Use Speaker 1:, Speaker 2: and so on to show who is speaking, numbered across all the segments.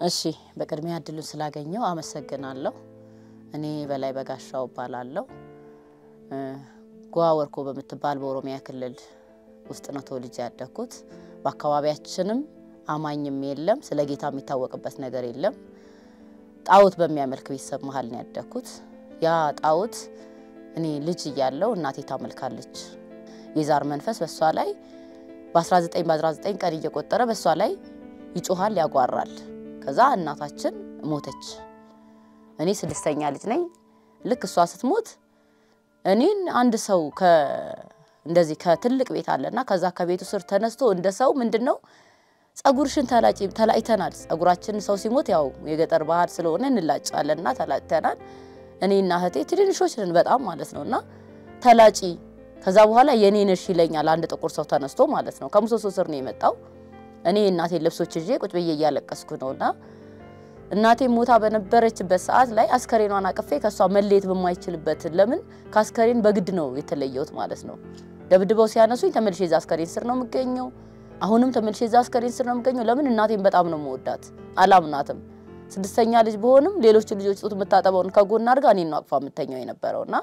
Speaker 1: እሺ በቅድሚያ እድሉን ስላገኘው አመሰግናለሁ እኔ በላይ በጋሻው ባላለው ጓወርኮ በመትባል በኦሮሚያ ክልል ውስጥ ነው ተወልጄ ያደኩት በአካባቢያችንም አማኝም የለም ስለጌታ የሚታወቅበት ነገር የለም ጣውት በሚያመልክ ቤተሰብ መሃል ነው ያደኩት ያ ጣውት እኔ ልጅ ያለው እናቴ ታመልካለች የዛር መንፈስ በሷ ላይ በ19 ቀን እየቆጠረ በሷ ላይ ይጮሃል ያጓራል ከዛ እናታችን ሞተች እኔ ስድስተኛ ልጅ ነኝ ልክ እሷ ስትሞት እኔን አንድ ሰው እንደዚህ ከትልቅ ቤት አለና ከዛ ከቤቱ ስር ተነስቶ እንደ ሰው ምንድነው ጸጉርሽን ተላጭተናል ጸጉራችን ሰው ሲሞት ያው የገጠር ባህል ስለሆነ እንላጫለና ተላጭተናል እኔና እህቴ ትንንሾች ነን በጣም ማለት ነውና ተላጪ ከዛ በኋላ የኔ ነሽ ይለኛል አንድ ጥቁር ሰው ተነስቶ ማለት ነው ከምሰሶ ስር ነው የመጣው እኔ እናቴ ልብሶች ይዤ ቁጭ ብዬ ያለቀስኩ ነውና እናቴ ሞታ በነበረችበት ሰዓት ላይ አስከሬኗን አቀፌ ከሷ መለየት በማይችልበት ለምን ካስከሬን በግድ ነው የተለየውት ማለት ነው ደብድበው ሲያነሱኝ ተመልሼ እዛ አስከሬን ስር ነው የምገኘው አሁንም ተመልሼ እዛ አስከሬን ስር ነው የምገኘው ለምን እናቴን በጣም ነው የምወዳት አላምናትም ስድስተኛ ልጅ በሆንም ሌሎች ልጆች ጡት መታጠበውን ከጎና አርጋ እኔን ነው አቅፋ የምተኛው የነበረውና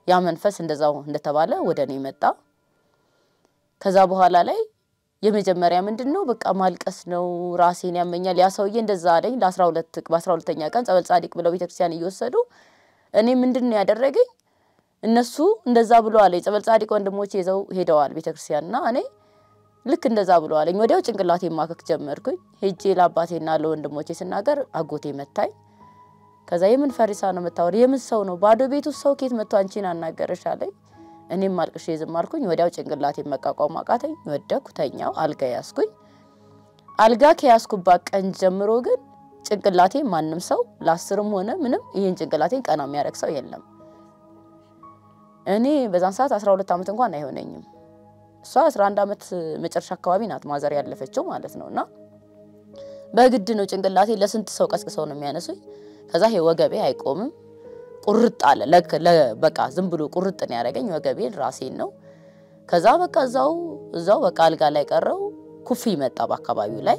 Speaker 1: ያ መንፈስ እንደዛው እንደተባለ ወደኔ መጣ ከዛ በኋላ ላይ የመጀመሪያ ምንድነው በቃ ማልቀስ ነው ራሴን ያመኛል ያ ሰውዬ እንደዛ አለኝ በ12ኛ ቀን ጸበል ጻዲቅ ብለው ቤተክርስቲያን እየወሰዱ እኔ ምንድነው ያደረገኝ እነሱ እንደዛ ብሎ አለኝ ጸበል ጻዲቅ ወንድሞቼ ይዘው ሄደዋል ቤተክርስቲያንና እኔ ልክ እንደዛ ብሎ አለኝ ወዲያው ጭንቅላቴ ማከክ ጀመርኩኝ ሄጄ ለአባቴና ለወንድሞቼ ስናገር አጎቴ መታኝ ከዛ የምን ፈሪሳ ነው መታወር የምን ሰው ነው ባዶ ቤቱ ሰው ኬት መጥቶ አንቺን አናገረሽ አለኝ እኔም ማልቀሽ ይዝማልኩኝ ወዲያው ጭንቅላቴ መቃቋም አቃተኝ ወደኩ ተኛው አልጋ ያስኩኝ አልጋ ከያስኩባት ቀን ጀምሮ ግን ጭንቅላቴ ማንንም ሰው ላስርም ሆነ ምንም ይሄን ጭንቅላቴን ቀና የሚያረክ ሰው የለም እኔ በዛን ሰዓት 12 አመት እንኳን አይሆነኝም እሷ 11 አመት መጨረሻ አካባቢ ናት ማዘር ያለፈችው ማለት ነውና በግድ ነው ጭንቅላቴ ለስንት ሰው ቀስቅሰው ነው የሚያነሱኝ ከዛ ይሄ ወገቤ አይቆምም ቁርጥ አለ በቃ ዝም ብሎ ቁርጥ ነው ያረጋኝ ወገቤን ራሴን ነው ከዛ በቃ እዛው በቃ አልጋ ላይ ቀረው ኩፍ ይመጣ በአካባቢው ላይ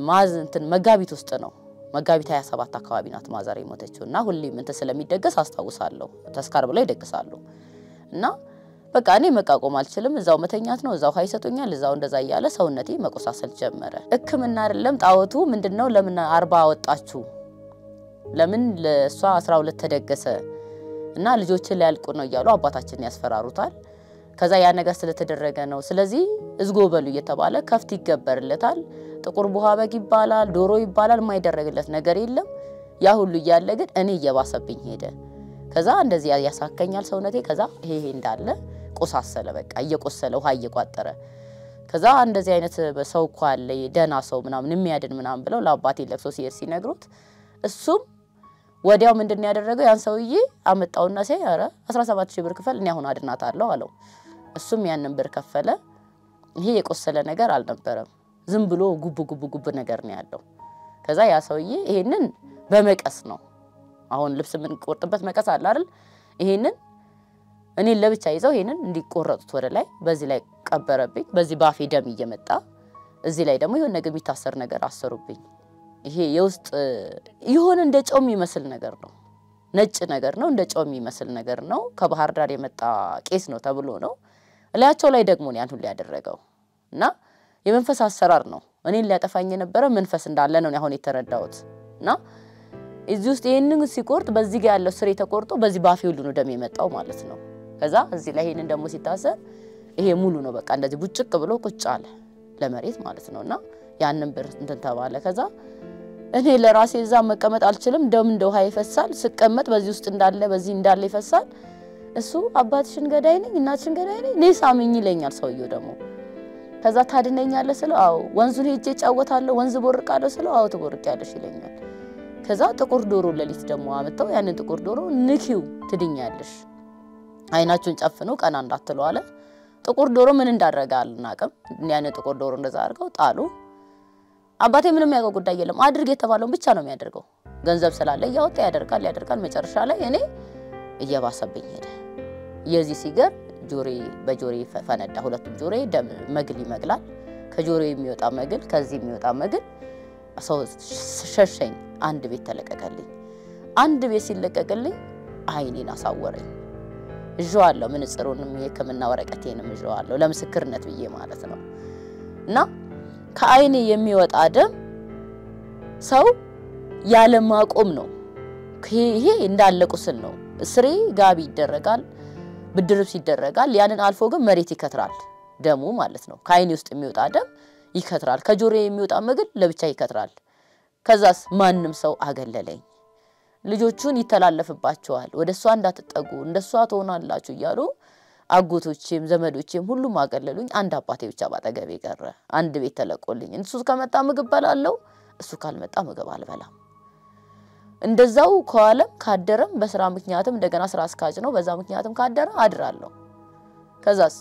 Speaker 1: ማዝንትን መጋቢት ውስጥ ነው መጋቢት 27 አካባቢ ናት ማዘር የሞተችውና ሁሌም እንተ ስለሚደገስ አስተዋውሳለሁ ተስካር ብለው ይደግሳሉ እና በቃ እኔ መቃቆም አልችልም እዛው መተኛት ነው እዛው ሃይሰጡኛል እዛው እንደዛ ያያለ ሰውነቴ መቆሳሰል ጀመረ እክምና አይደለም ጣውቱ ምንድነው ለምን 40 ወጣችሁ ለምን ለሷ 12 ተደገሰ እና ልጆችን ሊያልቁ ነው ይያሉ አባታችን ያስፈራሩታል ከዛ ያ ነገር ስለተደረገ ነው ስለዚህ እዝጎበሉ እየተባለ ከፍት ይገበርለታል ጥቁር ቡሃ በግ ይባላል ዶሮ ይባላል ማይደረግለት ነገር የለም ያ ሁሉ ይያለ ግን እኔ እየባሰብኝ ሄደ ከዛ እንደዚህ ያሳከኛል ሰውነቴ ከዛ ይሄ እንዳለ ቆሳሰለ በቃ እየቆሰለ ውሃ እየቋጠረ ከዛ እንደዚህ አይነት በሰው ኳለ ደና ሰው ምናምን የሚያድን ምናምን ብለው ለአባቴ ለክሶ ሲነግሩት እሱም ወዲያው ምንድነው ያደረገው ያን ሰውዬ አመጣውና ሲያረ 17000 ብር ክፈል እኔ አሁን አድናታለሁ አለው እሱም ያንን ብር ከፈለ ይሄ የቆሰለ ነገር አልነበረም ዝም ብሎ ጉብ ነገር ነው ያለው ከዛ ያ ሰውዬ ይሄንን በመቀስ ነው አሁን ልብስ ምን ቆርጥበት መቀስ አለ አይደል ይሄንን እኔ ለብቻ ይዘው ይሄንን እንዲቆረጡት ወደ ላይ በዚህ ላይ ቀበረብኝ በዚህ ባፌ ደም እየመጣ እዚህ ላይ ደግሞ የሆነ ነገር የሚታሰር ነገር አሰሩብኝ ይሄ የውስጥ ይሆን እንደ ጮም ይመስል ነገር ነው ነጭ ነገር ነው እንደ ጮም ይመስል ነገር ነው ከባህር ዳር የመጣ ቄስ ነው ተብሎ ነው እላያቸው ላይ ደግሞ ያን ሁሉ ያደረገው እና የመንፈስ አሰራር ነው እኔን ሊያጠፋኝ የነበረ መንፈስ እንዳለ ነው አሁን የተረዳሁት እና እዚህ ውስጥ ይሄንን ሲቆርጥ በዚህ ጋር ያለው ስሬ ተቆርጦ በዚህ ባፌ ሁሉ ነው ደም የመጣው ማለት ነው ከዛ እዚህ ላይ ይሄንን ደግሞ ሲታሰር ይሄ ሙሉ ነው በቃ እንደዚህ ቡጭቅ ብሎ ቁጭ አለ ለመሬት ማለት ነውና ያንን ብር እንትን ተባለ ከዛ እኔ ለራሴ እዛ መቀመጥ አልችልም ደም እንደው ሃይ ይፈሳል ስቀመጥ በዚህ ውስጥ እንዳለ በዚህ እንዳለ ይፈሳል እሱ አባትሽን ገዳይ ነኝ እናትሽን ገዳይ ነኝ ነይ ሳምኝ ይለኛል ሰውየው ደግሞ ከዛ ታድነኛለህ ስለው አው ወንዙን ሄጄ ጫወታለሁ ወንዝ ቦርቃለሁ ስለው አው ትቦርቂያለሽ ይለኛል ከዛ ጥቁር ዶሮ ለሊት ደግሞ አመጣው ያንን ጥቁር ዶሮ ንኪው ትድኛለሽ አይናችሁን ጨፍነው ቀና እንዳትለው አለ ጥቁር ዶሮ ምን እንዳደረጋልና አቀም ያንን ጥቁር ዶሮ እንደዛ አርገው ጣሉ አባቴ ምንም ያውቀው ጉዳይ የለም አድርግ የተባለው ብቻ ነው የሚያደርገው ገንዘብ ስላለ ያወጣ ያደርጋል መጨረሻ ላይ እኔ እየባሰብኝ ሄደ የዚህ ሲገር ጆሬ በጆሬ ፈነዳ ሁለቱም ጆሬ ደም መግል ይመግላል ከጆሬ የሚወጣ መግል ከዚህ የሚወጣ መግል ሰው ሸሸኝ አንድ ቤት ተለቀቀልኝ አንድ ቤት ሲለቀቀልኝ አይኔን አሳወረኝ እጇለሁ ምንጽሩንም የከመና ወረቀቴንም እጇለሁ ለምስክርነት ብዬ ማለት ነው እና ከአይኔ የሚወጣ ደም ሰው ያለ ማቆም ነው ይሄ እንዳለ ቁስል ነው እስሬ ጋቢ ይደረጋል ብድርብስ ይደረጋል ያንን አልፎ ግን መሬት ይከትራል ደሙ ማለት ነው ከአይኔ ውስጥ የሚወጣ ደም ይከትራል ከጆሬ የሚወጣ ምግል ለብቻ ይከትራል ከዛስ ማንንም ሰው አገለለኝ ልጆቹን ይተላለፍባቸዋል ወደሷ እንዳትጠጉ እንደሷ ተሆናላችሁ ይያሉ አጎቶቼም ዘመዶቼም ሁሉም አገለሉኝ አንድ አባቴ ብቻ ባጠገቤ ቀረ አንድ ቤት ተለቆልኝ እሱ ከመጣ ምግብ በላለው እሱ ካልመጣ ምግብ አልበላም እንደዛው ከዋለም ካደረም በስራ ምክንያትም እንደገና ስራ አስካጅ ነው በዛ ምክንያትም ካደረ አድራለሁ ከዛስ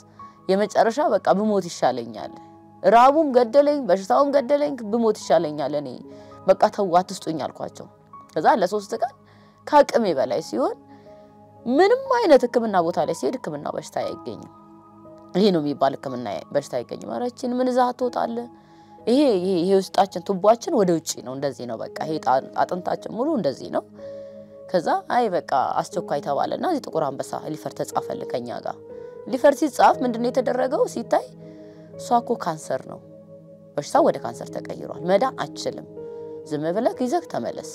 Speaker 1: የመጨረሻ በቃ ብሞት ይሻለኛል ራቡም ገደለኝ በሽታውም ገደለኝ ብሞት ይሻለኛል እኔ በቃ ተው አትስጡኝ አልኳቸው ከዛ ለ3 ቀን ካቅሜ በላይ ሲሆን ምንም አይነት ህክምና ቦታ ላይ ሲሄድ ህክምና በሽታ አይገኝም ይሄ ነው የሚባል ህክምና በሽታ አይገኝም አራችን ምን ዛት ተወጣለ ይሄ ውስጣችን ቱቧችን ወደ ውጪ ነው እንደዚህ ነው በቃ ይሄ አጥንታችን ሙሉ እንደዚህ ነው ከዛ አይ በቃ አስቸኳይ ተባለና እዚ ጥቁር አንበሳ ሊፈር ተጻፈልከኛ ጋር ሊፈር ሲጻፍ ምንድነው የተደረገው ሲታይ ሷኮ ካንሰር ነው በሽታው ወደ ካንሰር ተቀይሯል መዳን አችልም ዝም ብለህ ይዘህ ተመለስ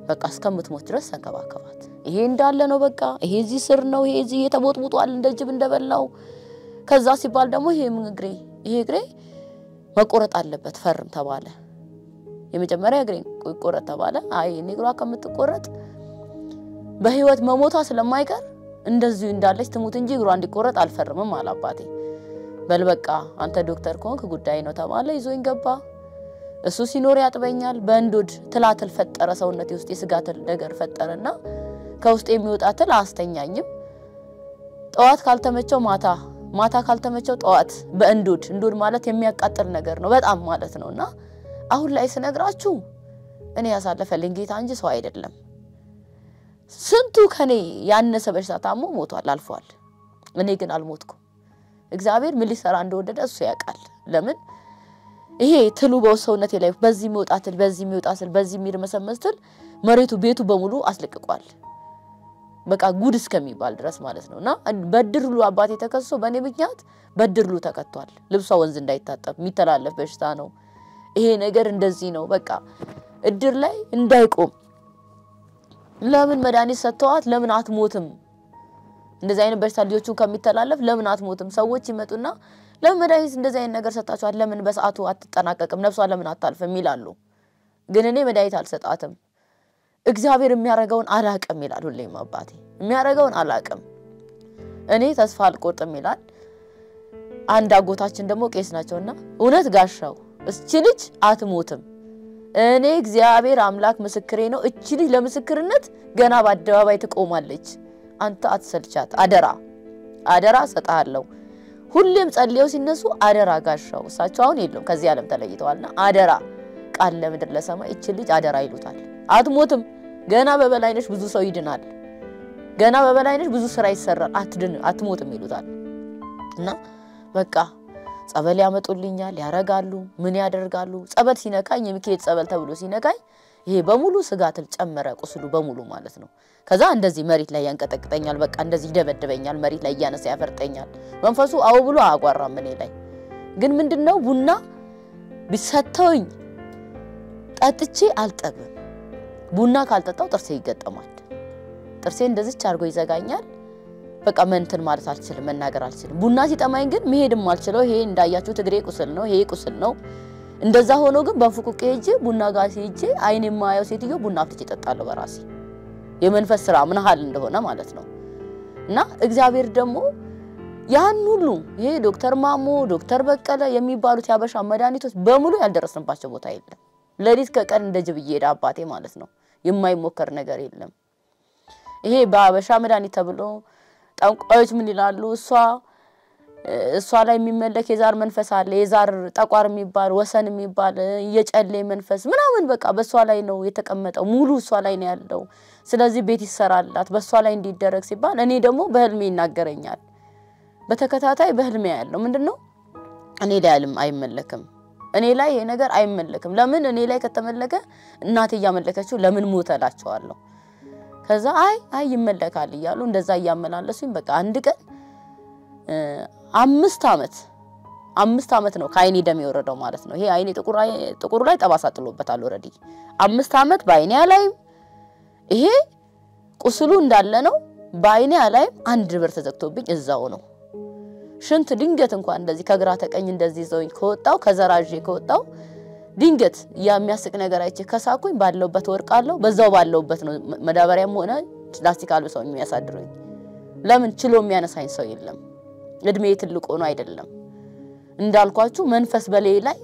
Speaker 1: በቃ እስከምትሞት ድረስ ተንከባከባት ይሄ እንዳለ ነው በቃ ይሄ እዚ ስር ነው ይሄ እዚ የተቦጥቡጧል እንደጅብ እንደበላው ከዛ ሲባል ደግሞ ይሄ እግሬ መቆረጥ አለበት ፈርም ተባለ የመጀመሪያ እግሬ ቆረጥ ተባለ አይ ንግሯ ከምትቆረጥ በህይወት መሞታ ስለማይቀር እንደዚህ እንዳለች ትሙት እንጂ እግሯ እንዲቆረጥ አልፈርምም አላባቴ በልበቃ አንተ ዶክተር ኮንክ ጉዳይ ነው ተባለ ይዞኝ ገባ እሱ ሲኖር ያጥበኛል በእንዶድ ትላትል ፈጠረ ሰውነቴ ውስጥ የስጋትል ነገር ፈጠረና ከውስጥ የሚወጣትል አስተኛኝም ጧት ካልተመቸው ማታ ካልተመቸው ጧት በእንዶድ ማለት የሚያቃጥል ነገር ነው በጣም ማለት ነውና አሁን ላይ ስነግራችሁ እኔ ያሳለፈልኝ ጌታ እንጂ ሰው አይደለም ስንቱ ከኔ ያነሰ በሽታ ታሞ ሞቷል አልፏል እኔ ግን አልሞትኩም እግዚአብሔር ምን ሊሰራ እንደወደደ እሱ ያቃል ለምን ይሄ ትሉ በሰውነቴ ላይ በዚህ የሚወጣትል በዚህ የሚርመሰመስትል መሬቱ ቤቱ በሙሉ አስለቅቋል በቃ ጉድ እስከሚባል ድረስ ማለት ነውና በድርሉ አባቴ ተከሶ በኔ ምክንያት በድርሉ ተከቷል ልብሷ ወንዝ እንዳይታጠብ የሚተላለፍ በሽታ ነው ይሄ ነገር እንደዚህ ነው በቃ እድር ላይ እንዳይቆም ለምን መድኃኒት ሰጥተዋት ለምን አትሞትም እንደዚህ አይነት በሽታ ልጆቹን ከሚተላለፍ ለምን አትሞትም ሰዎች ይመጡና ለምን መድኃኒት እንደዚህ አይነት ነገር ሰጣቸዋል ለምን በሰዓቱ አትጠናቀቅም ነፍሷ ለምን አታልፍም ይላሉ ግን እኔ መድኃኒት አልሰጣትም እግዚአብሔር የሚያረጋውን አላቀም ይላል ሁሌም አባቴ የሚያረጋውን አላቀም እኔ ተስፋ አልቆርጥም ይላል አንድ አጎታችን ደግሞ ቄስ ናቸውና እውነት ጋሻው እቺ ልጅ አትሞትም እኔ እግዚአብሔር አምላክ ምስክሬ ነው እቺ ልጅ ለምስክርነት ገና በአደባባይ ትቆማለች አንተ አትሰልቻት አደራ ሰጣለው ሁሌም ጸልየው ሲነሱ አደራ ጋሻው እሳቸው አሁን የለም ከዚህ ዓለም ተለይተዋልና አደራ ቃል ለምድር ለሰማይ እቺ ልጅ አደራ ይሉታል አትሞትም ገና በበላይነሽ ብዙ ሰው ይድናል ገና በበላይነሽ ብዙ ስራ ይሰራል አትሞትም ይሉታል እና በቃ ጸበል ያመጡልኛል ያረጋሉ ምን ያደርጋሉ ጸበል ሲነካኝ የሚከት ጸበል ተብሎ ሲነካኝ ይሄ በሙሉ ስጋትል ጨመረ ቁስሉ በሙሉ ማለት ነው ከዛ እንደዚህ መሬት ላይ ያንቀጠቅጠኛል በቃ እንደዚህ ደበደበኛል መሬት ላይ ያነሳ ያፈርጠኛል መንፈሱ አው ብሎ አጓራም እኔ ላይ ግን ምንድነው ቡና ቢሰተውኝ ጠጥቼ አልጠግብም ቡና ካልጠጣው ጥርሴ ይገጠማል ጥርሴ እንደዚህ አርጎ ይዘጋኛል በቃ መንተን ማለት አልችልም መናገር አልችልም ቡና ሲጠማኝ ግን መሄድም አልችለው ይሄ እንዳያችሁ ትግሬ ቁስል ነው ይሄ ቁስል ነው እንደዛ ሆኖ ግን በፉቁቅ ሄጄ ቡና ጋር ሲሄጄ አይኔ ማያው ሴትዮ ቡና አፍልጬ ተጣጣለው በራሴ የመንፈስ ስራ ምን ሀል እንደሆነ ማለት ነው እና እግዚአብሔር ደግሞ ያን ሁሉ ይሄ ዶክተር ማሞ ዶክተር በቀለ የሚባሉት ያበሻ መድኃኒቶች በሙሉ ያልደረስንባቸው ቦታ የለም ለሊት ከቀን እንደጅብ ይሄዳ አባቴ ማለት ነው የማይሞከር ነገር የለም ይሄ ባበሻ መድኃኒት ተብሎ ጠንቋዮች ምን ይላሉ እሷ ላይ የሚመለክ የዛር መንፈስ አለ የዛር ጠቋር የሚባል ወሰን የሚባል የጨሌ መንፈስ ምናምን በቃ በሷ ላይ ነው የተቀመጠው ሙሉ እሷ ላይ ነው ያለው ስለዚህ ቤት ይሰራላት በሷ ላይ እንዲደረግ ሲባል እኔ ደግሞ በህልሜ ይናገረኛል በተከታታይ በህልሜ ያለው ምንድነው እኔ ዳልም አይመለክም እኔ ላይ ይሄ ነገር አይመለክም ለምን እኔ ላይ ከተመለከ እናቴ ያመለከችው ለምን ሞተላቸዋለሁ ከዛ አይ ይመለካል ይያሉ እንደዛ ያመላለሱኝ በቃ አንድ ቀን 5 አመት ነው ካይኔ ደም ይወረደው ማለት ነው ይሄ አይኔ ጥቁሩ ላይ ጠባሳ ጥሎበታል ኦሬዲ 5 አመት ባይኔ ላይ ይሄ ቁስሉ እንዳለ ነው ባይኔ ላይ አንድ ብር ተዘግቶብኝ እዛው ነው ሽንት ድንገት እንኳን እንደዚህ ከግራ ተቀኝ እንደዚህ ዘውኝ ከወጣው ከዘራጄ ከወጣው ድንገት የሚያስቅ ነገር አይቼ ከሳኩኝ ባለውበት ወርቃለው በዛው ባለውበት ነው መዳበሪያም ሆነ ፕላስቲክ አልብሰው የሚያሳድሩኝ ለምን ችሎ የሚያነሳኝ ሰው የለም እድሜ ትልቁ ነው አይደለም እንዳልኳችሁ መንፈስ በላይ ላይ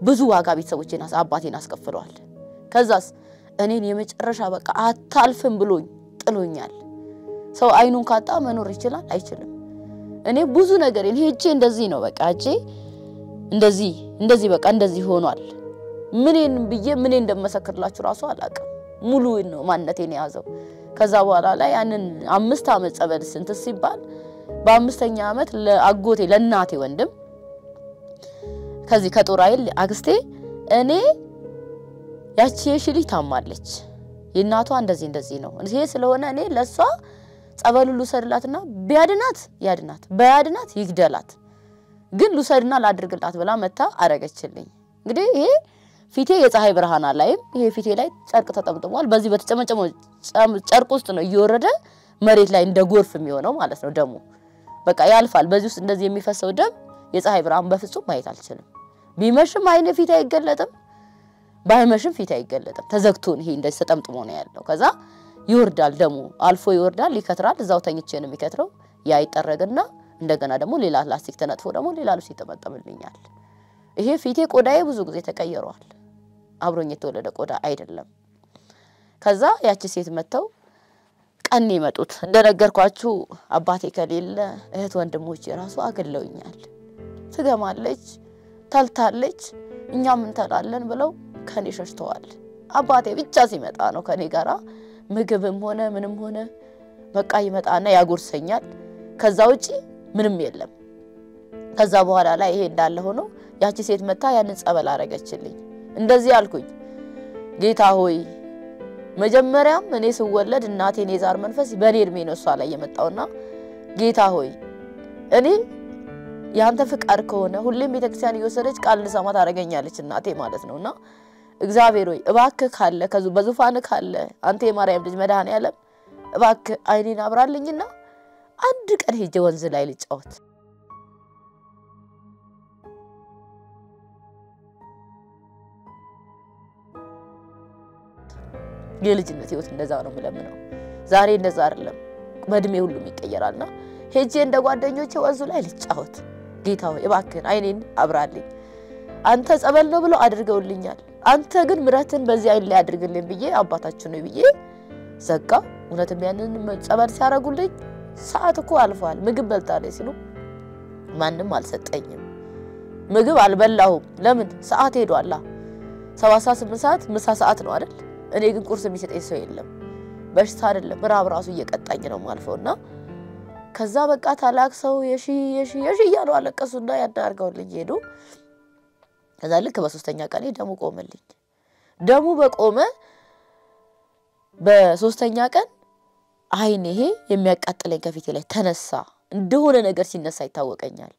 Speaker 1: ብዙ ዋጋ ቤተሰቦቼና አባቴን አስከፍለዋል ከዛስ እኔን የመጨረሻ በቃ አታልፍም ብሎኝ ጥሎኛል ሰው አይኑን ካጣ መኖር ይችላል አይችልም እኔ ብዙ ነገር ሄጄ እንደዚህ ነው በቃ እጄ እንደዚህ በቃ እንደዚህ ሆኗል ምንን ብዬ ምን እንደመሰክርላችሁ ራሱ አላቀም ሙሉ ነው ማንነቴን ያዘው ከዛ በኋላ ላይ ያንን 5 አመት ጸበል ስንት ሲባል በ5ኛ አመት ለአጎቴ ለናቴ ወንድም ከዚህ ከጦራይል አክስቴ እኔ ያቺ የሽሊ ታማለች የናቷ እንደዚህ ነው እኔ ስለሆነ እኔ ለሷ ጸበሉ ልሰድላትና ቢያድናት ያድናት ባያድናት ይግደላት ግን ልሰድና ላድርግላት ብላ መታ አረገችልኝ እንግዲህ ይሄ ፊቴ የፀሐይ ብርሃን ላይ ይሄ ፊቴ ላይ ጨርቅ ተጠምጥሟል በዚህ በተጨመጨመው ጨርቅ ውስጥ ነው እየወረደ መሬት ላይ እንደ ጎርፍ የሚሆነው ማለት ነው ደሙ በቃ ያልፋል በዚህ ውስጥ እንደዚህ የሚፈሰው ደም የፀሐይ ብርሃን በፍጹም ማየት አልችልም ቢመሽም አይኔ ፊቴ አይገለጥም ባይመሽም ፊቴ አይገለጥም ተዘግቶ ይሄ እንደዚህ ተጠምጥሞ ነው ያለው ከዛ ይወርዳል ደሙ አልፎ ይወርዳል ይከትራል እዛው ተኝቼ ነው የሚከትረው ያ ይጠረግና እንደገና ደግሞ ሌላ ፕላስቲክ ተነጥፎ ደግሞ ሌላ ልብስ ይተመጠምልኛል ይሄ ፊቴ ቆዳዬ ብዙ ጊዜ ተቀየሯል አብሮኝ የተወለደ ቆዳ አይደለም ከዛ ያቺ ሴት መተው ቀን ይመጡት እንደነገርኳችሁ አባቴ ከሌለ እህት ወንድሞቼ ራሱ አገለውኛል ትገማለች ታልታለች እኛም እንተላለን ብለው ከኔ ሸሽተዋል አባቴ ብቻ ሲመጣ ነው ከኔ ጋራ ምግብም ሆነ ምንም ሆነ በቃ ይመጣና ያጎርሰኛል ከዛ ውጪ ምንም የለም ከዛ በኋላ ላይ ይሄ እንዳለ ሆኖ ያቺ ሴት መታ ያንን ጸበል አረገችልኝ እንደዚህ አልኩኝ ጌታ ሆይ መጀመሪያም እኔ ስወለድ እናቴን የዛር መንፈስ በኔ እድሜ ነው እሷ ላይ የመጣውና ጌታ ሆይ እኔ ያንተ ፍቃድ ከሆነ ሁሌም ቤተክርስቲያን እየወሰደች ቃል ልሰማት አረጋኛለች እናቴ ማለት ነውና እግዚአብሔር ሆይ እባክህ ካለ በዙፋን ካለ አንተ የማርያም ልጅ መድኃኔ ዓለም እባክህ አይኔን አብራልኝና አንድ ቀን ሄጄ ወንዝ ላይ ልጫወት የልጅነት ህይወት እንደዛ ነው ምለምነው ዛሬ እንደዛ አይደለም በእድሜ ሁሉም ይቀየራልና ሄጄ እንደ ጓደኞቼ ወንዙ ላይ ልጫወት ጌታ ሆይ እባክህ አይኔን አብራልኝ አንተ ጸበል ነው ብለው አድርገውልኛል አንተ ግን ምረትን በዚህ አይን ላይ አድርግልኝ ብዬ አባታችን ነው ብዬ ዘጋ እውነትም ያንን ጸበል ሲያረጉልኝ ሰዓት እኮ አልፏል ምግብ በልታለኝ ሲሉ ማንንም አልሰጠኝም ምግብ አልበላሁም ለምን ሰዓት ሄዷል 7:08 ሰዓት ምሳ ሰዓት ነው አይደል እኔ ግን ቁርስ የሚሰጠኝ ሰው የለም በሽታ አይደለም ራብ ራሱ እየቀጣኝ ነው ማልፈውና ከዛ በቃ ታላክሰው የሺ ያሉ አለቀሱና ያዳርገውልኝ ሄዱ ከዛ ልክ በ3ኛ ቀን ደሙ ቆመልኝ ደሙ በቆመ በ3ኛ ቀን አይኔ ይሄ የሚያቃጥለኝ ከፊቴ ላይ ተነሳ እንደሆነ ነገር ሲነሳ ይታወቀኛል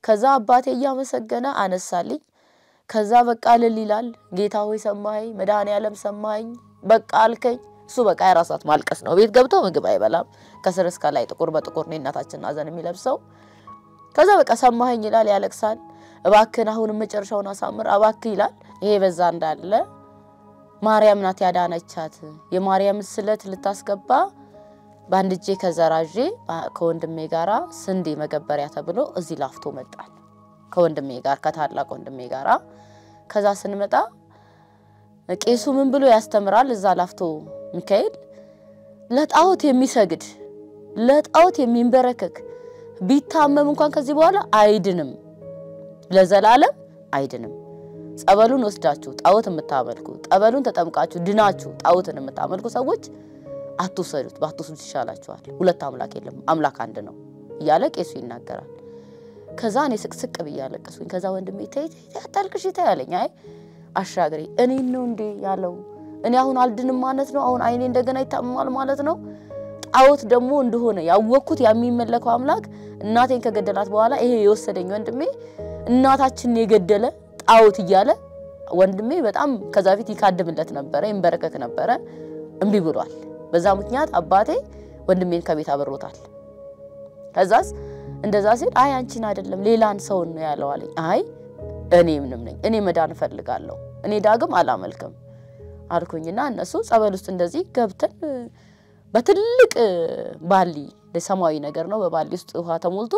Speaker 1: ከዛ አባቴ ያመሰገነ አነሳልኝ ከዛ በቃ ለሊላል ጌታ ሆይ ሰማይ መድኃኔ ዓለም ሰማይ በቃ አልከኝ እሱ በቃ ያራሳት ማልቀስ ነው ቤት ገብቶ ምግብ አይበላም ከስር እስከ ላይ ጥቁር በጥቁር ነው እናታችን አዘን የሚለብሰው ከዛ በቃ ሰማኝ ይላል ያለቅሳል እባክህ አሁን መጨረሻውን አሳምር እባክህ ይላል ይሄ በዛ እንዳለ ማርያም ናት ያዳነቻት የማርያም ስለት ልታስገባ ባንድጄ ከዘራጄ ከወንድሜ ጋራ ስንዴ መገበሪያ ተብሎ እዚህ ላፍቶ መጣል ከወንድሜ ጋር ከታላቅ ወንድሜ ጋራ ከዛ ስንመጣ ቄሱ ምን ብሎ ያስተምራል እዛ ላፍቶ ሚካኤል ለጣውት የሚሰግድ ለጣውት የሚንበረከክ ቢታመም እንኳን ከዚህ በኋላ አይድንም ለዘላለም አይድንም ጸበሉን ወስዳችሁ ጣውት የምታመልኩ ጸበሉን ተጠምቃችሁ ድናችሁ ጣውትን የምታመልኩ ሰዎች አትወሰዱት ባትወስዱት ይሻላችኋል ሁለት አምላክ የለም አምላክ አንድ ነው ያለ ቄሱ ይናገራል ከዛ እኔ ስቅስቅ ብያለቀስኩኝ ከዛ ወንድሜ ተይ አታልቅሽ ታያለኝ አይ አሻግሪ እኔ ነው እንዴ ያለው እኔ አሁን አልድንም ማለት ነው አሁን አይኔ እንደገና ይታመማል ማለት ነው ጣውት ደሞ እንደሆነ ያወኩት የሚመለከው አምላክ እናቴን ከገደላት በኋላ ይሄ የወሰደኝ ወንድሜ እናታችንን የገደለ ጣውት ይያለ ወንድሜ በጣም ከዛ ፊት ይካድምለት ነበር ይንበረከክ ነበር እንቢ ብሏል በዛ ምክንያት አባቴ ወንድሜን ከቤት አበሮታል ከዛስ እንደዛ ሲል አይ አንቺን አይደለም ሌላን ሰው ነው ያለው አለኝ አይ እኔ ምንም ነኝ እኔ መዳን ፈልጋለሁ እኔ ዳግም አላመልክም አልኩኝና እነሱ ጸበል ውስጥ እንደዚህ ገብተን በትልቅ ባሊ ለሰማያዊ ነገር ነው በባሊ ውስጥ ውሃ ተሞልቶ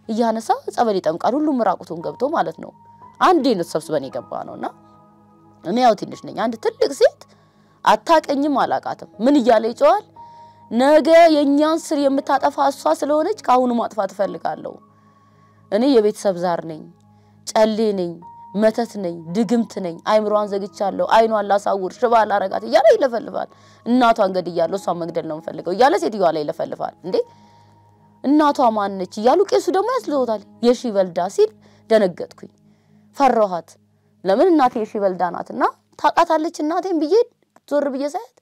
Speaker 1: እያነሳ ጸበል ይጠምቃል ሁሉ ምራቁቱን ገብቶ ማለት ነው አንዴ ነው ተሰብስበን የገባ ነውና እኔ ያው ትንሽ ነኝ አንድ ትልቅ ሴት አታቀኝም አላቃተም ምን ይያለ ይጫዋል ነገ የኛን ስር የምታጠፋ እሷ ስለሆነች ካሁኑ ማጥፋት ፈልጋለሁ እኔ የቤተሰብ ዛር ነኝ ጨሌ ነኝ መተት ነኝ ድግምት ነኝ አይምሮዋን ዘግቻለሁ አይኗን ላሳውር ሽባል አረጋት ይያለ ይለፈልፋል እናቷን ገድያለሁ እሷን መግደል ነው የምፈልገው ይያለ ሴትየዋ ላይ ይለፈልፋል እንዴ እናቷ ማን ነች ይያሉ ቄሱ ደግሞ ያስለውታል የሺ ወልዳ ሲል ደነገጥኩኝ ፈራኋት ለምን እናቴ የሺ ወልዳ ናትና ታቃታለች እናቴን ብዬ ዞር ብዬ ሳይት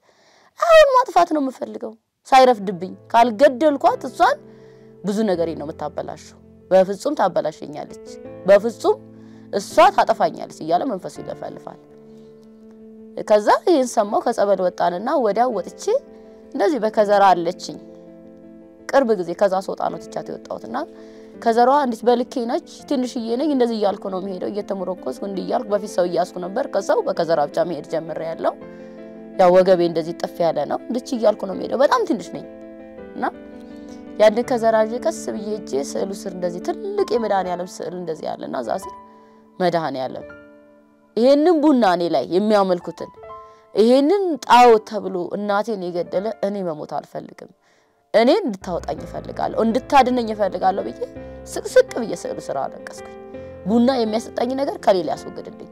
Speaker 1: አሁን ማጥፋት ነው የምፈልገው ሳይረፍድብኝ ካልገደልኳት እሷን ብዙ ነገር ነው የምታበላሽው በፍጹም ታበላሽኛለች በፍጹም እሷ ታጠፋኛለች ይያለ መንፈሱ ይለፈልፋል ከዛ ይሄን ሰማው ከጸበል ወጣንና ወዲያው ወጥቼ እንደዚህ በከዘራ አለችኝ ቅርብ ጊዜ ከዛ ሶጣ ነው ተቻት የወጣውትና ከዘራዋ እንዲስ በልኬ ነች ትንሽዬ ነኝ እንደዚህ ይያልኩ ነው የሚሄደው እየተመረቆስኩ እንዲያልኩ በፊት ሰው ያስኩ ነበር ከዛው በከዘራ ብቻ መሄድ ጀምሬ ያለው ያው ወገቤ እንደዚህ ጥፍ ያለ ነው እንድች ይያልኩ ነው የሚሄደው በጣም ትንሽ ነኝ እና ያን ከዘራጄ ቀስ ብዬ እጄ ስዕሉ ስር እንደዚህ ትልቅ የመድኃኒዓለም ስዕል እንደዚህ ያለና ዛስ መድኃኒዓለም ይሄንን ቡናኔ ላይ የሚያመልኩትን ይሄንን ጣዖት ተብሎ እናቴን የገደለ እኔ መሞት አልፈልግም እኔ እንድታወጣኝ ፈልጋለሁ እንድታድነኝ ፈልጋለሁ ብዬ ስቅስቅ ብዬ ስዕሉ ስራ አለቀስኩኝ ቡና የሚያሰጣኝ ነገር ከሌላ ያስወግድልኝ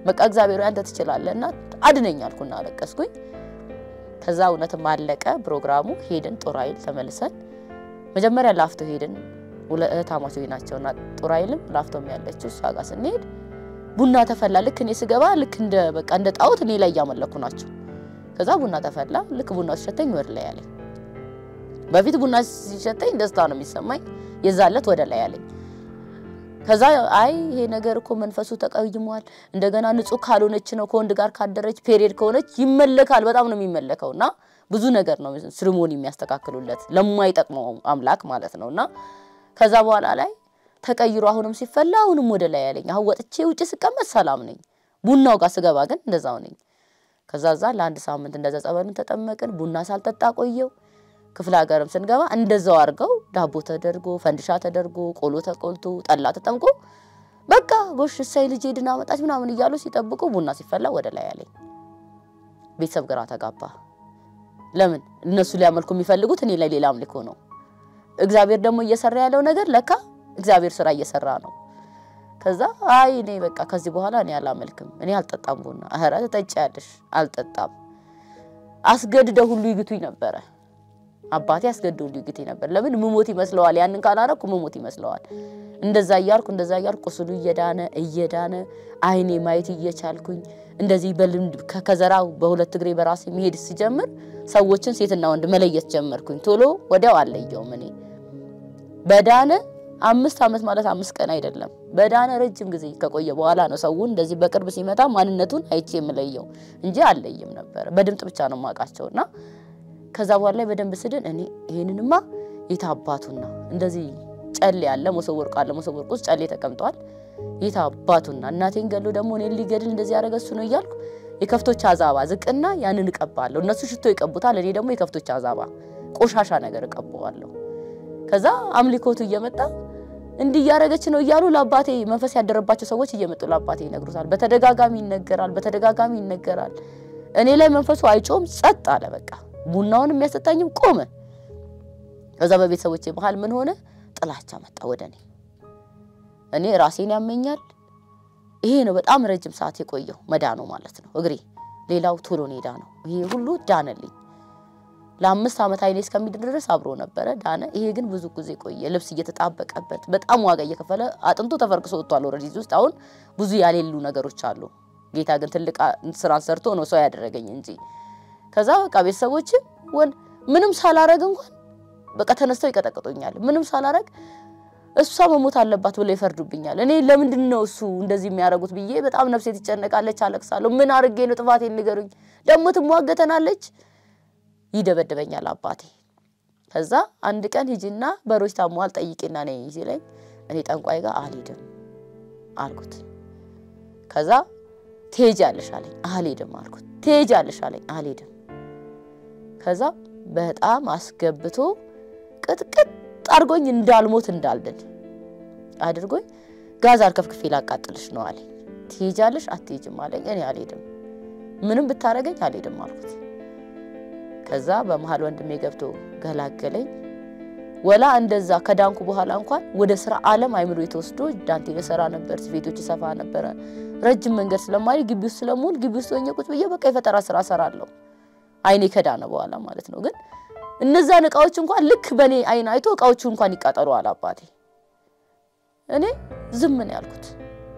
Speaker 1: በቃ እግዚአብሔር አንተ ትችላለህና አድነኝ አልኩና አለቀስኩኝ ከዛ እውነትም አለቀ ፕሮግራሙ ሄድን ጦራይል ተመልሰን መጀመሪያ ላፍቶ ሄድን ወለታማቾይ ናቸውና ጦራይልም ላፍቶም ያለችው እሷ ጋር ስንሄድ ቡና ተፈላ ልክ እኔ ስገባ ልክ እንደ በቃ እንደ ጣውት እኔ ላይ ያመለኩ ናቸው ከዛ ቡና ተፈላ ልክ ቡና ሲሸተኝ ወደ ላይ ያለኝ በፊት ቡና ሲሸተኝ ደስታ ነው የሚሰማኝ የዛለት ወደ ላይ ያለኝ ከዛ አይ ይሄ ነገር እኮ መንፈሱ ተቀይሟል እንደገና ንጹህ ካልሆነች ነው ከወንድ ጋር ካደረች ፔሪድ ከሆነች ይመለካል በጣም ነው የሚመለከውና ብዙ ነገር ነው ስርሞኒ የሚያስተካክሉለት ለማይጠቅመው አምላክ ማለት ነውና ከዛ በኋላ ላይ ተቀይሮ አሁንም ሲፈላ አሁንም ወደ ላይ ያለኝ አሁን ወጥቼ ውጪ ስቀመጥ ሰላም ነኝ ቡናው ጋር ስገባ ግን እንደዛው ነኝ ከዛዛ ለአንድ ሳምንት እንደዛ ጸበልን ተጠመቅን ቡና ሳልጠጣ ቆየው ክፍለ ሀገርም ስንገባ እንደዛው አርገው ዳቦ ተደርጎ ፈንድሻ ተደርጎ ቆሎ ተቆልቶ ጠላ ተጠምቆ በቃ ጎሽ ሳይ ልጅ ድና መጣች ምናምን ይያሉ ሲጠብቁ ቡና ሲፈላ ወደ ላይ ያለኝ ቤተሰብ ግራ ተጋባ ለምን እነሱ ሊያመልኩ የሚፈልጉት እኔ ላይ ሌላ አምልኮ ነው እግዚአብሔር ደግሞ እየሰራ ያለው ነገር ለካ እግዚአብሔር ስራ እየሰራ ነው ከዛ አይ እኔ በቃ ከዚህ በኋላ እኔ አላመልክም እኔ አልጠጣም ቡና አህራ ተጠጫለሽ አልጠጣም አስገድደው ሁሉ ይግቱኝ ነበር አባቴ አስገድደው ሁሉ ይግቱኝ ነበር ለምን መሞት ይመስለዋል ያንን ካላረኩ መሞት ይመስለዋል እንደዛ ያርኩ ቁስሉ እየዳነ አይኔ ማየት እየቻልኩኝ እንደዚህ በልምድ ከከዘራው በሁለት እግሬ በራሴ መሄድ ሲጀምር ሰዎችን ሴትና ወንድ መለየት ጀመርኩኝ ቶሎ ወዲያው አለየው እኔ በዳነ 5 አመት ማለት 5 ቀን አይደለም በዳነ ረጅም ጊዜ ከቆየ በኋላ ነው ሰው እንደዚህ በቅርብ ሲመጣ ማንነቱን አይቼ የምለየው እንጂ አለየም ነበር በድምጥ ብቻ ነው ማቃቸውና ከዛ በኋላ ላይ በደንብ ስድን እኔ ይሄንንማ ይታባቱና እንደዚህ ጨሌ ያለ መሰወርቅ አለ መሰወርቅ ውስጥ ጨሌ ተቀምጧል ይታባቱና እናቴን ገሎ ደግሞ እኔ ሊገድል እንደዚህ ያረጋሱ ነው ይያልኩ የከፍቶች አዛባ ዝቅና ያንን ቀባለው እነሱ ሽቶ ይቀቡታል እኔ ደግሞ የከፍቶች አዛባ ቆሻሻ ነገር ቀባዋለሁ ከዛ አምልኮቱ እየመጣ እንዲ ያረጋች ነው ይያሉ ለአባቴ መንፈስ ያደረባቸው ሰዎች እየመጡ ለአባቴ ይነግሩታል በተደጋጋሚ ይነገራል እኔ ላይ መንፈሱ አይጮም ጸጥ አለ በቃ ቡናውን የሚያሰጣኝም ቆመ ከዛ በቤተሰቦቼ መሃል ምን ሆነ ጥላቻ መጣ ወደኔ እኔ ራሴን ያመኛል ይሄ ነው በጣም ረጅም ሰዓት የቆየው መዳኑ ማለት ነው እግሬ ሌላው ቶሎ ኔዳ ነው ይሄ ሁሉ ዳነልኝ ለ5 አመት አይኔ እስከሚድን ድረስ አብሮ ነበር ዳነ ይሄ ግን ብዙ ጊዜ ቆየ ልብስ እየተጣበቀበት በጣም ዋጋ እየከፈለ አጥንቱ ተፈርክሶ ወጥቷል ኦሬዲ ውስጥ አሁን ብዙ ያሌሉ ነገሮች አሉ ጌታ ግን ትልቅ ስራን ሰርቶ ነው ሰው ያደረገኝ እንጂ ከዛ በቃ ቤተሰቦች ምንም ሳላረግ እንኳን በቃ ተነስተው ይቀጠቅጡኛል ምንም ሳላረግ እሷ መሞት አለባት ብለው ይፈርዱብኛል እኔ ለምንድን ነው እሱ እንደዚህ የሚያረጉት ብዬ በጣም ነፍሴ ትጨነቃለች አለቅሳለሁ ምን አርጌ ነው ጥፋቴን ንገሩኝ ደሞ ትሟገተናለች ይደበደበኛል አባቴ ከዛ አንድ ቀን ሂጂና በሮች ታሟል ጠይቂና ነይ ይለኝ እኔ ጠንቋይ ጋር አልሄድም አልኩት ከዛ ትሄጃለሽ አለኝ አልሄድም አልኩት ትሄጃለሽ አለኝ አልሄድም ከዛ በጣም አስገብቶ ቅጥቅጥ አርጎኝ እንዳልሞት እንዳልደል አድርጎኝ ጋዝ አርከፍክፌ ላቃጥልሽ ነው አለኝ ትሄጃለሽ አትሄጂም አለኝ እኔ አልሄድም ምንም ብታረገኝ አልሄድም አልኩት ከዛ በመሃል ወንድሜ ገብቶ ገላገለኝ ወላ እንደዛ ከዳንኩ በኋላ እንኳን ወደ ስራ ዓለም አይምሮ የተወስዶ ዳንቴ ለሰራ ነበር ስፌቶች ሰፋ ነበር ረጅም መንገድ ስለማይ ግቢው ስለሙል ግቢው ሆኜ ቁጭ ብዬ በቃ የፈጠራ ስራ ሰራለሁ አይኔ ከዳነ በኋላ ማለት ነው ግን እነዛ ንቃዎች እንኳን ልክ በኔ አይን አይቶ ቃዎቹ እንኳን ይቃጠሉ አላባቴ እኔ ዝም ነው ያልኩት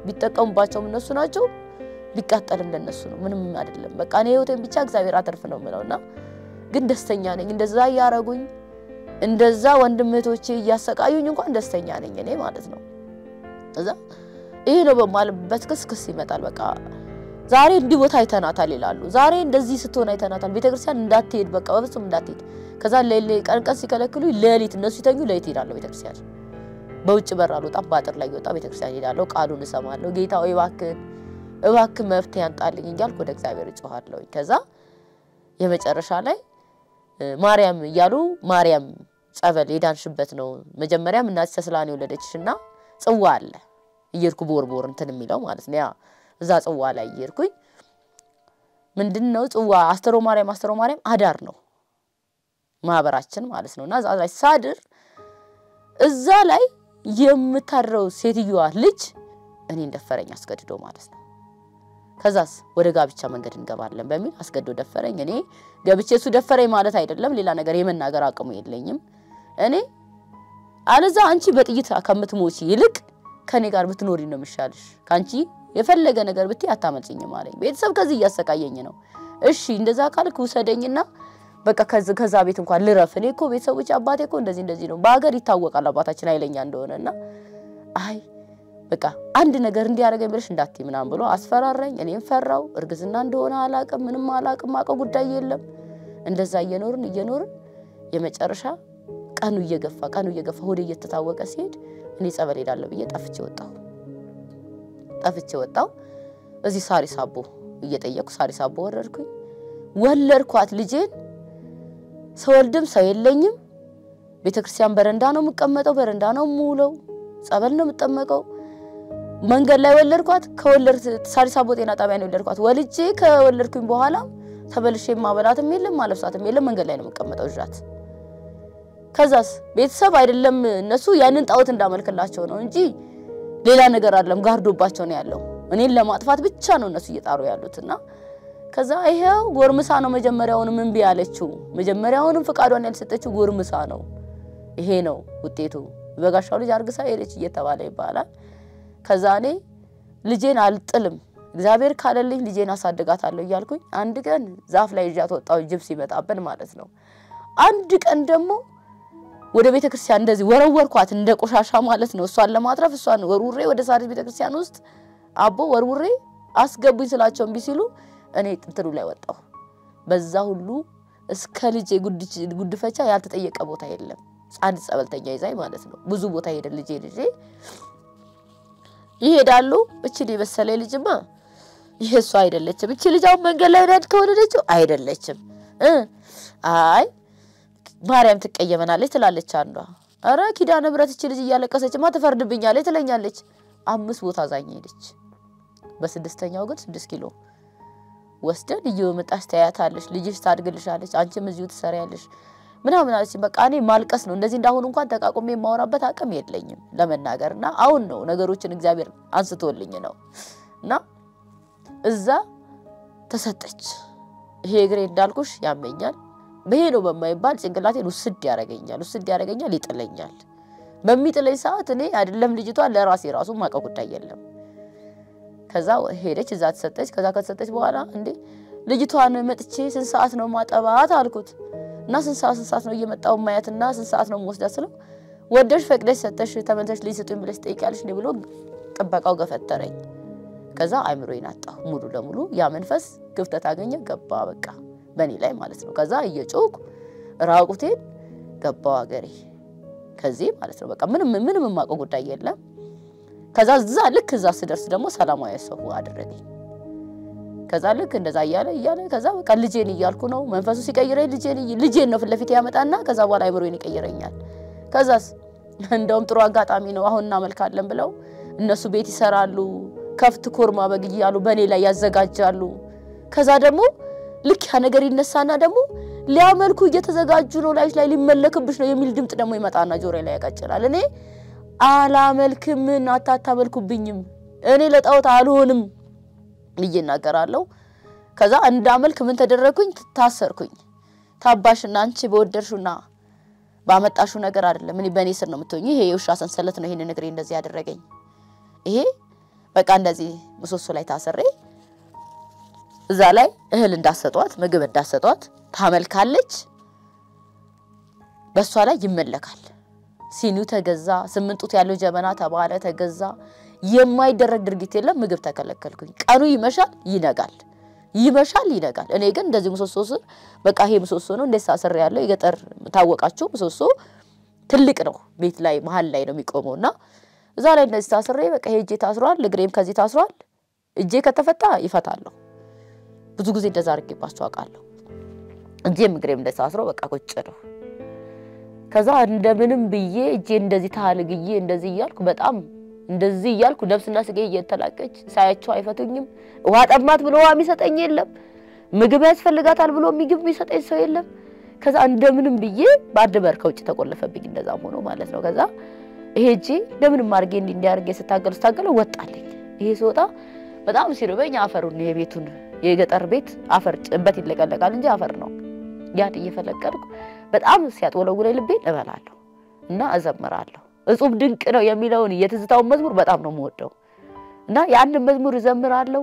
Speaker 1: ቢጠቀሙባቸው እነሱ ናቸው ቢቃጠልም ለነሱ ነው ምንም አይደለም በቃ እኔ ህይወቴን ብቻ እግዚአብሔር አተርፍ ነው ምለውና ግን ደስተኛ ነኝ እንደዛ ያረጉኝ እንደዛ ወንድምቶቼ ያሰቃዩኝ እንኳን ደስተኛ ነኝ እኔ ማለት ነው እዛ ይሄ ነው በማልበት ክስክስ ይመጣል በቃ ዛሬ እንዲ ቦታ አይተናታል ይላሉ ዛሬ እንደዚህ ስትሆን አይተናታል ቤተክርስቲያን እንዳትሄድ በቃ በፍጹም እንዳትሄድ ከዛ ለቀንቀስ ሲከለክሉ ለሊት እነሱ ይተኙ ለሊት ይላሉ ቤተክርስቲያን በውጭ በራሉ ጣባጥር ላይ ወጣ ቤተክርስቲያን ይላለው ቃሉን ሰማለው ጌታ ወይ እባክህ መፍትሄ ያንጣልኝ እንጃል ወደ እግዚአብሔር እጮሃለሁ ከዛ የመጨረሻ ላይ ማርያም ይያሉ ማርያም ጸበል የዳንሽበት ነው መጀመሪያም እናት ተስላኔ ወለደችና ጽዋ አለ እየርኩ ቦርቦር እንትን የሚለው ማለት ነው ያ እዛ ጽዋ ላይ እየርኩኝ ምንድነው ጽዋ አስተሮ ማርያም አዳር ነው ማህበራችን ማለት ነውና እዛ ላይ ሳድር እዛ ላይ የምታረው ሴትዮዋ ልጅ እኔ እንደፈረኝ አስገድዶ ማለት ነው ከዛስ ወደ ጋብቻ መንገድ እንገባለን በሚል አስገድዶ ደፈረኝ እኔ ገብቼ እሱ ደፈረኝ ማለት አይደለም ሌላ ነገር የመናገር አቅሙ የለኝም እኔ አለዛ አንቺ በጥይት ከምትሞቺ ይልቅ ከኔ ጋር ብትኖሪ ነው የሚሻልሽ ካንቺ የፈለገ ነገር ብትይ አታመልጭኝ ማለት ቤተሰብ ከዚህ ያሰቃየኝ ነው እሺ እንደዛ ካልኩ ሰደኝና በቃ ከዛ ቤት እንኳን ልረፍ እኔ እኮ ቤተሰቦች አባቴ እኮ እንደዚህ ነው በአገር ይታወቃል አባታችን አይለኛ እንደሆነና አይ በቃ አንድ ነገር እንዲያረጋኝ ብለሽ እንዳትይ ምናም ብሎ አስፈራራኝ እኔም ፈራው እርግዝና እንደሆነ አላቀም ምንም አላቀም ማቀ ጉዳይ የለም እንደዛ እየኖርን የመጨረሻ ቀኑ እየገፋ ሆዴ እየተታወቀ ሲሄድ እኔ ጸበል ሄዳለሁ ብዬ ጠፍቼ ወጣው እዚህ ሳሪስ አቦ እየጠየቁ ሳሪስ አቦ ወለድኳት ልጄን ሰወልድም ሰው የለኝም ቤተክርስቲያን በረንዳ ነው መቀመጠው በረንዳ ነው ሙለው ጸበል ነው መጠመቀው መንገድ ላይ ወለድኳት ከወለድት ሳሪስ አቦ ጤና ጣቢያ ነው ወለድኳት ወልጄ ከወለድኩኝ በኋላ ተበልሼ ማበላትም የለም ማለፍሳትም የለም መንገድ ላይ ነው መቀመጠው ጃት ከዛስ ቤተሰብ አይደለም እነሱ ያንን ጣውት እንዳመልከላቸው ነው እንጂ ሌላ ነገር አይደለም ጋርዶባቸው ነው ያለው እኔን ለማጥፋት ብቻ ነው እነሱ እየጣሩ ያሉትና ከዛ ይሄው ጎርምሳ ነው መጀመሪያውንም እንቢ ያለችው መጀመሪያውንም ፍቃዷን ያልሰጠችው ጎርምሳ ነው ይሄ ነው ውጤቱ በጋሻው ልጅ አርግሳ ሄደች እየተባለ ይባላል ከዛ እኔ ልጄን አልጥልም እግዚአብሔር ካለልኝ ልጄን አሳድጋታለሁ ይያልኩኝ አንድ ቀን ዛፍ ላይ ይዣት ወጣው ጅብስ ይመጣብን ማለት ነው አንድ ቀን ደግሞ ወደ ቤተክርስቲያን እንደዚህ ወረወርኳት እንደ ቆሻሻ ማለት ነው እሷን ለማጥረፍ እሷን ወሩሬ ወደ ሳሪስ ቤተክርስቲያን ውስጥ አቦ ወሩሬ አስገቡኝ ስላቸው እንቢ ሲሉ እኔ ጥንትሩ ላይ ወጣው በዛ ሁሉ እስከ ልጄ ጉድፈቻ ያልተጠየቀ ቦታ የለም አንድ ጸበልተኛ ይዛይ ማለት ነው ብዙ ቦታ ሄደ ልጄ ይሄዳሉ እቺ ሊበሰለ ልጅማ ይሄሱ አይደለችም እቺ ልጅው መንገድ ላይ ናት ከወለደችው አይደለችም አይ ማርያም ትቀየመናለች ትላለች አንዷ አረ ኪዳነ ብረት እቺ ልጅ ያለቀሰችማ ተፈርድብኛለች ትለኛለች 5 ቦታ ዛኝ ሄደች በስድስተኛው ግን 6 ኪሎ ወስደን ይየመጣሽ ታያታለሽ ልጅሽ ታድግልሻለች አንቺም እዚሁ ትሰሪያለሽ ምናምን አለች በቃ እኔ ማልቀስ ነው እንደዚህ እንዳሁን እንኳን ተቃቆሜ ማውራበት አቅም የለኝም ለመናገርና አሁን ነው ነገሮችን እግዚአብሔር አንስቶልኝ ነውና እዛ ተሰጠች ይሄ እግሬ እንዳልኩሽ ያመኛል በሄዶ በማይባል ጭንቅላቴን ውስድ ያረጋኛል ይጥለኛል በሚጥለኝ ሰዓት እኔ አይደለም ልጅቷ ለራሴ ራሱ ማቀ ጉዳይ የለም ከዛ ሄደች እዛ ተሰጠች ከዛ ከተሰጠች በኋላ እንዴ ልጅቷን መጥቼ ስንት ሰዓት ነው ማጠባት አልኩት እና ስንት ሰዓት ነው እየመጣው ማያትና ስንት ሰዓት ነው ወስዳት ስለው ወደሽ ፈቅደሽ ሰጠሽ ተመንተሽ ልጅስጡኝ ብለሽ ጠይቃለሽ ነው ብሎ ጥበቃው ገፈተረኝ ከዛ አይምሮዬን አጣሁ ሙሉ ለሙሉ ያ መንፈስ ክፍተት አገኘ ገባ በቃ በኔ ላይ ማለት ነው ከዛ እየጮኩ ራቁቴን ገባው አገሬ ከዚህ ማለት ነው በቃ ምንም ማቀው ጉዳይ የለም ከዛ ልክ እዛ ስደርስ ደግሞ ሰላማዊ ሰው አደረገኝ ከዛ ልክ እንደዛ እያለ ከዛ በቃ ልጄን ይያልኩ ነው መንፈሱ ሲቀይረኝ ልጄን ነው ፍለፊት ያመጣና ከዛ በኋላ አይምሮዬን ይቀይረኛል ከዛስ እንደውም ጥሩ አጋጣሚ ነው አሁንና መልካለን ብለው እነሱ ቤት ይሰራሉ ከፍት ኮርማ በግያሉ በኔ ላይ ያዘጋጃሉ ከዛ ደግሞ ልክ ያ ነገር ይነሳና ደግሞ ሊያመልኩ እየተዘጋጁ ነው ላይ ሊመለክብሽ ነው የሚል ድምጽ ደግሞ ይመጣና ጆሮዬ ላይ ያቃጭላል እኔ አላመልክም አታመልኩብኝም እኔ ለጣውት አልሆንም ይናገራለሁ ከዛ እንዳመልክ ምን ተደረኩኝ ታሰርኩኝ ታባሽና አንቺ በወደርሹና ባመጣሹ ነገር አይደለም እኔ በኔ ስር ነው የምትሆኚ ይሄ የውሻ ሰንሰለት ነው ይሄን ነገር እንደዚህ ያደረገኝ ይሄ በቃ እንደዚህ ምሰሶ ላይ ታሰሬ እዛ ላይ እህል እንዳሰጧት ምግብ እንዳሰጧት ታመልካለች በሷ ላይ ይመለካል ሲኒው ተገዛ ስምንጡት ያለው ጀበና ተባለ ተገዛ የማይደረግ ድርጊት የለም ምግብ ተከለከልኩኝ ቀኑ ይመሻል እኔ ግን እንደዚህ ምሰሶ በቃ ይሄ ምሰሶ ነው እንደሳሰር ያለው ይገጠር ታወቃችሁ ምሰሶ ትልቅ ነው ቤት ላይ መሃል ላይ ነው የሚቆመውና እዛ ላይ እንደዚህ ታስሬ በቃ ሄጄ ታስሯል ለግሬም ከዚህ ታስሯል እጄ ከተፈታ ይፈታለሁ ብዙ ጊዜ እንደዛ አርግባቸው አቃለሁ እጄም ግሬም እንደታስሮ በቃ ቁጭ ነው ከዛ እንደምንም ብዬ እጄ እንደዚህ ታልግዬ እንደዚህ ይያልኩ በጣም እንደዚህ ይያልኩ ነፍስና ስጋዬ እየተላቀች ሳያቸው አይፈቱኝም ውሃ ጠማት ብሎ ውሃ የሚሰጠኝ የለም ምግብ ያስፈልጋታል ብሎ ምግብ የሚሰጠኝ ሰው የለም ከዛ እንደምንም ብዬ ባድበር ከውጭ ተቆለፈብኝ እንደዛም ሆኖ ማለት ነው ከዛ እሄጂ ለምን ማርጌ እንዲያርጌ ስታገል ወጣልኝ ይሄ ሲወጣ በጣም ሲርበኝ አፈሩን የቤቱን የገጠር ቤት አፈር ጭበት ይለቀለቃል እንጂ አፈር ነው ያን እየፈለቀልኩ በጣም ሲያጥወለውለኝ ልቤ እበላለሁ እና አዘምራለሁ እጹብ ድንቅ ነው የሚለውን የትዝታው መዝሙር በጣም ነው የምወደው እና ያን መዝሙር እዘምራለሁ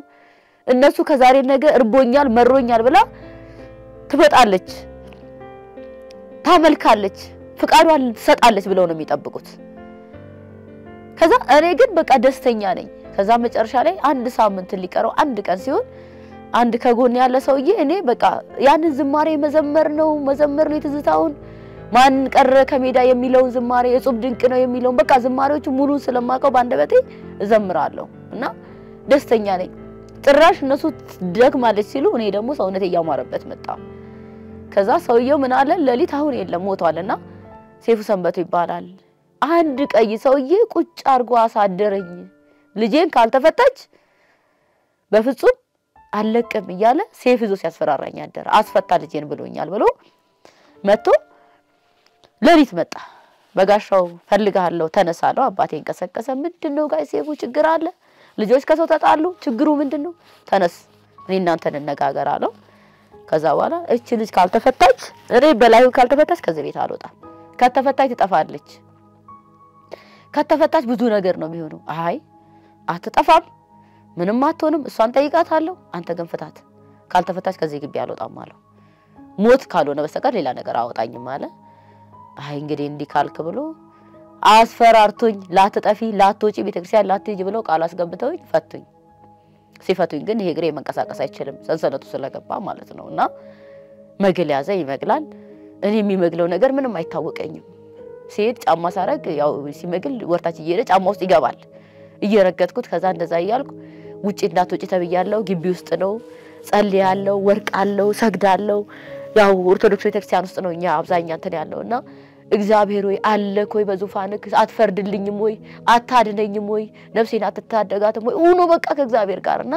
Speaker 1: እነሱ ከዛሬ ነገ እርቦኛል መሮኛል ብላ ትፈጣለች ታመልካለች ፍቃዷን ትሰጣለች ብለው ነው የሚጠብቁት ከዛ እኔ ግን በቃ ደስተኛ ነኝ ከዛ መጨረሻ ላይ አንድ ሳምንት ሊቀረው አንድ ቀን ሲሆን አንድ ከጎን ያለ ሰውዬ እኔ በቃ ያንን ዝማሬ መዘመር ነው የትዝታውን ማን ቀረ ከሜዳ የሚለውን ዝማሬ እጹብ ድንቅ ነው የሚለውን በቃ ዝማሬዎቹ ሙሉ ስለማቀው ባንደበቴ እዘምራለሁ እና ደስተኛ ነኝ ጥራሽ እነሱ ደግማለች ሲሉ እኔ ደግሞ ሰውነቴ ያማረበት መጣ ከዛ ሰውየው ምን አለ ለሊት አሁን የለም ሞቷልና ሴፉ ሰንበቱ ይባላል አንድ ቀይ ሰውዬ ቁጭ አርጎ አሳደረኝ ልጄን ካልተፈታች በፍጹም አለቀም ይያለ ሴፍ ይዞ ሲያስፈራራኝ አደረ አስፈታ ልጄን ብሎኛል ብሎ መጥቶ ለሊት መጣ በጋሻው ፈልጋለሁ ተነሳለው አባቴን ከሰከሰ ምንድነው ጋር ሴፉ ችግር አለ ልጆች ከሰው ተጣሉ ችግሩ ምንድነው ተነስ እኔ እናንተን እንነጋገራለሁ ከዛ በኋላ እቺ ልጅ ካልተፈታች እኔ በላዩ ካልተፈታች ከዚህ ቤት አልወጣም ከተፈታች ትጠፋለች ከተፈታች ብዙ ነገር ነው የሚሆነው አይ አትጠፋም ምንም አትሆንም እሷን ጠይቃታለሁ አንተ ግን ፍታት ካልተፈታች ከዚህ ግቢ አልወጣም አለው ሞት ካልሆነ በስተቀር ሌላ ነገር አወጣኝም አለ አይ እንግዲህ እንዲ ካልክ ብሎ አስፈራርቶኝ ላትጠፊ ላትወጪ ቤተክርስቲያን ላትጂ ብለው ቃል አስገብተውኝ ፈቱኝ ሲፈቱኝ ግን ይሄ ግሬ መንቀሳቀስ አይችልም ሰንሰለቱ ስለገባ ማለት ነውና መግል ያዘ ይመግላል እኔ የሚመግለው ነገር ምንም አይታወቀኝም ሲሄድ ጫማ ሳረግ ያው ሲመግል ወርታች እየሄደ ጫማ ውስጥ ይገባል እየረገጥኩት ከዛ እንደዛ ይያልኩ ውጪ እንዳትወጪ ተብያለሁ ግቢ ውስጥ ነው ጸልያለሁ ወርቃለሁ ሰግዳለሁ ያው ኦርቶዶክስ ቤተክርስቲያን ውስጥ ነው እኛ አብዛኛው እንትን ያለውና እግዚአብሔር ሆይ አለክ ሆይ በዙፋንክ አትፈርድልኝም ሆይ አታድነኝም ሆይ ነፍሴን አትታደጋትም ሆይ ኡኖ በቃ ከእግዚአብሔር ጋርና